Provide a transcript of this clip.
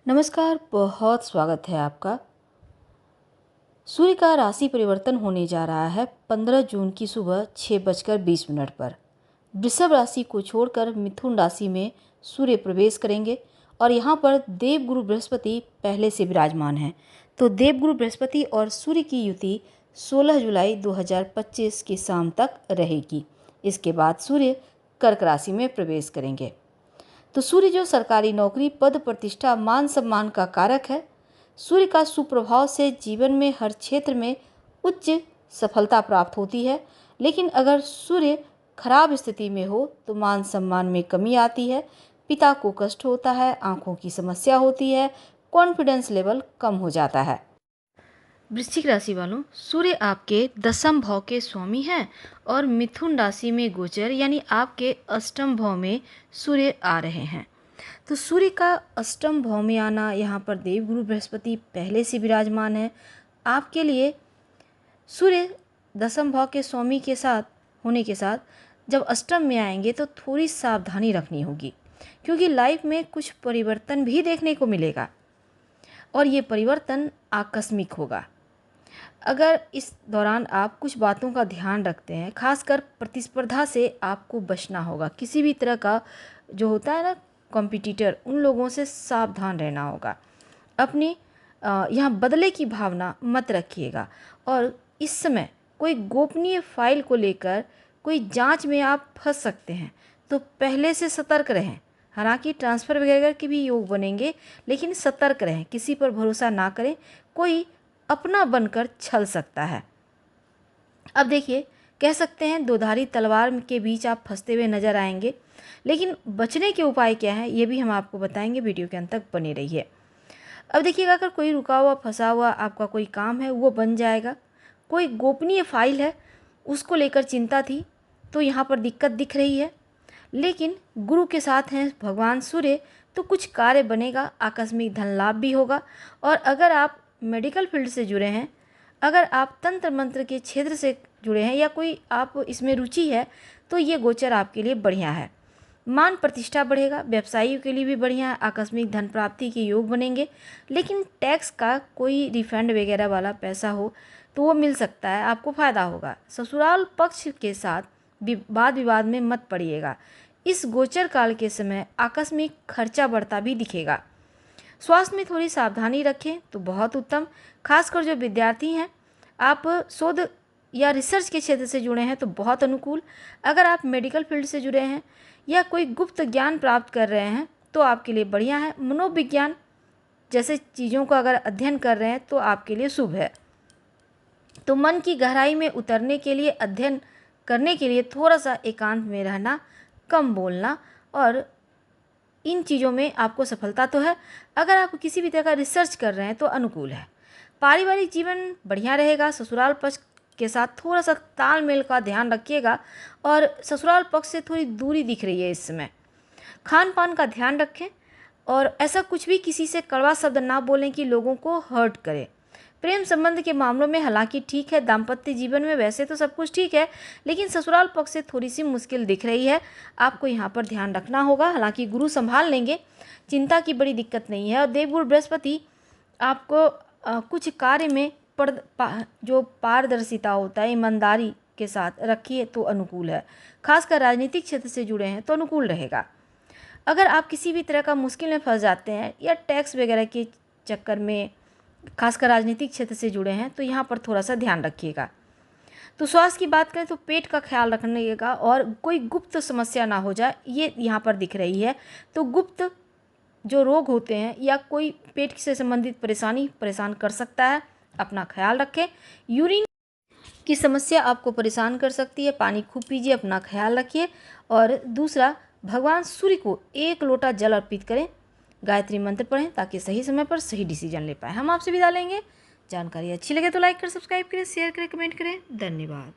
नमस्कार, बहुत स्वागत है आपका। सूर्य का राशि परिवर्तन होने जा रहा है 15 जून की सुबह 6:20 पर। वृषभ राशि को छोड़कर मिथुन राशि में सूर्य प्रवेश करेंगे और यहाँ पर देवगुरु बृहस्पति पहले से विराजमान हैं। तो देवगुरु बृहस्पति और सूर्य की युति 16 जुलाई 2025 की शाम तक रहेगी। इसके बाद सूर्य कर्क राशि में प्रवेश करेंगे। तो सूर्य जो सरकारी नौकरी, पद प्रतिष्ठा, मान सम्मान का कारक है। सूर्य का सुप्रभाव से जीवन में हर क्षेत्र में उच्च सफलता प्राप्त होती है, लेकिन अगर सूर्य खराब स्थिति में हो तो मान सम्मान में कमी आती है, पिता को कष्ट होता है, आंखों की समस्या होती है, कॉन्फिडेंस लेवल कम हो जाता है। वृश्चिक राशि वालों, सूर्य आपके 10वें भाव के स्वामी हैं और मिथुन राशि में गोचर यानी आपके 8वें भाव में सूर्य आ रहे हैं। तो सूर्य का 8वें भाव में आना, यहाँ पर देवगुरु बृहस्पति पहले से विराजमान है। आपके लिए सूर्य 10वें भाव के स्वामी के साथ होने के साथ जब 8वें में आएंगे तो थोड़ी सावधानी रखनी होगी, क्योंकि लाइफ में कुछ परिवर्तन भी देखने को मिलेगा और ये परिवर्तन आकस्मिक होगा। अगर इस दौरान आप कुछ बातों का ध्यान रखते हैं, खासकर प्रतिस्पर्धा से आपको बचना होगा। किसी भी तरह का जो होता है ना कॉम्पिटिटर, उन लोगों से सावधान रहना होगा। अपनी यहाँ बदले की भावना मत रखिएगा और इस समय कोई गोपनीय फाइल को लेकर कोई जांच में आप फंस सकते हैं, तो पहले से सतर्क रहें। हालांकि ट्रांसफ़र वगैरह के भी योग बनेंगे, लेकिन सतर्क रहें, किसी पर भरोसा ना करें। कोई अपना बनकर छल सकता है। अब देखिए, कह सकते हैं दोधारी तलवार के बीच आप फंसते हुए नजर आएंगे, लेकिन बचने के उपाय क्या हैं ये भी हम आपको बताएंगे। वीडियो के अंत तक बने रहिए। अब देखिएगा, अगर कोई रुका हुआ फंसा हुआ आपका कोई काम है वो बन जाएगा। कोई गोपनीय फाइल है उसको लेकर चिंता थी तो यहाँ पर दिक्कत दिख रही है, लेकिन गुरु के साथ हैं भगवान सूर्य, तो कुछ कार्य बनेगा, आकस्मिक धन लाभ भी होगा। और अगर आप मेडिकल फील्ड से जुड़े हैं, अगर आप तंत्र मंत्र के क्षेत्र से जुड़े हैं या कोई आप इसमें रुचि है, तो ये गोचर आपके लिए बढ़िया है। मान प्रतिष्ठा बढ़ेगा, व्यवसायियों के लिए भी बढ़िया है, आकस्मिक धन प्राप्ति के योग बनेंगे। लेकिन टैक्स का कोई रिफंड वगैरह वाला पैसा हो तो वो मिल सकता है, आपको फ़ायदा होगा। ससुराल पक्ष के साथ वाद विवाद में मत पड़िएगा। इस गोचर काल के समय आकस्मिक खर्चा बढ़ता भी दिखेगा। स्वास्थ्य में थोड़ी सावधानी रखें तो बहुत उत्तम। खासकर जो विद्यार्थी हैं, आप शोध या रिसर्च के क्षेत्र से जुड़े हैं तो बहुत अनुकूल। अगर आप मेडिकल फील्ड से जुड़े हैं या कोई गुप्त ज्ञान प्राप्त कर रहे हैं तो आपके लिए बढ़िया है। मनोविज्ञान जैसे चीज़ों का अगर अध्ययन कर रहे हैं तो आपके लिए शुभ है। तो मन की गहराई में उतरने के लिए, अध्ययन करने के लिए थोड़ा सा एकांत में रहना, कम बोलना, और इन चीज़ों में आपको सफलता तो है। अगर आप किसी भी तरह का रिसर्च कर रहे हैं तो अनुकूल है। पारिवारिक जीवन बढ़िया रहेगा। ससुराल पक्ष के साथ थोड़ा सा तालमेल का ध्यान रखिएगा और ससुराल पक्ष से थोड़ी दूरी दिख रही है इस समय। खान पान का ध्यान रखें और ऐसा कुछ भी किसी से कड़वा शब्द ना बोलें कि लोगों को हर्ट करे। प्रेम संबंध के मामलों में हालांकि ठीक है, दाम्पत्य जीवन में वैसे तो सब कुछ ठीक है, लेकिन ससुराल पक्ष से थोड़ी सी मुश्किल दिख रही है। आपको यहाँ पर ध्यान रखना होगा। हालांकि गुरु संभाल लेंगे, चिंता की बड़ी दिक्कत नहीं है। और देवगुरु बृहस्पति आपको कुछ कार्य में जो पारदर्शिता होता है, ईमानदारी के साथ रखिए तो अनुकूल है। खासकर राजनीतिक क्षेत्र से जुड़े हैं तो अनुकूल रहेगा। अगर आप किसी भी तरह का मुश्किल में फंस जाते हैं या टैक्स वगैरह के चक्कर में, खासकर राजनीतिक क्षेत्र से जुड़े हैं, तो यहाँ पर थोड़ा सा ध्यान रखिएगा। तो स्वास्थ्य की बात करें तो पेट का ख्याल रखिएगा और कोई गुप्त समस्या ना हो जाए, ये यहाँ पर दिख रही है। तो गुप्त जो रोग होते हैं या कोई पेट से संबंधित परेशानी परेशान कर सकता है, अपना ख्याल रखें। यूरिन की समस्या आपको परेशान कर सकती है, पानी खूब पीजिए, अपना ख्याल रखिए। और दूसरा, भगवान सूर्य को 1 लोटा जल अर्पित करें, गायत्री मंत्र पढ़ें ताकि सही समय पर सही डिसीजन ले पाए। हम आपसे विदा लेंगे। जानकारी अच्छी लगे तो लाइक करें, सब्सक्राइब करें, शेयर करें, कमेंट करें। धन्यवाद।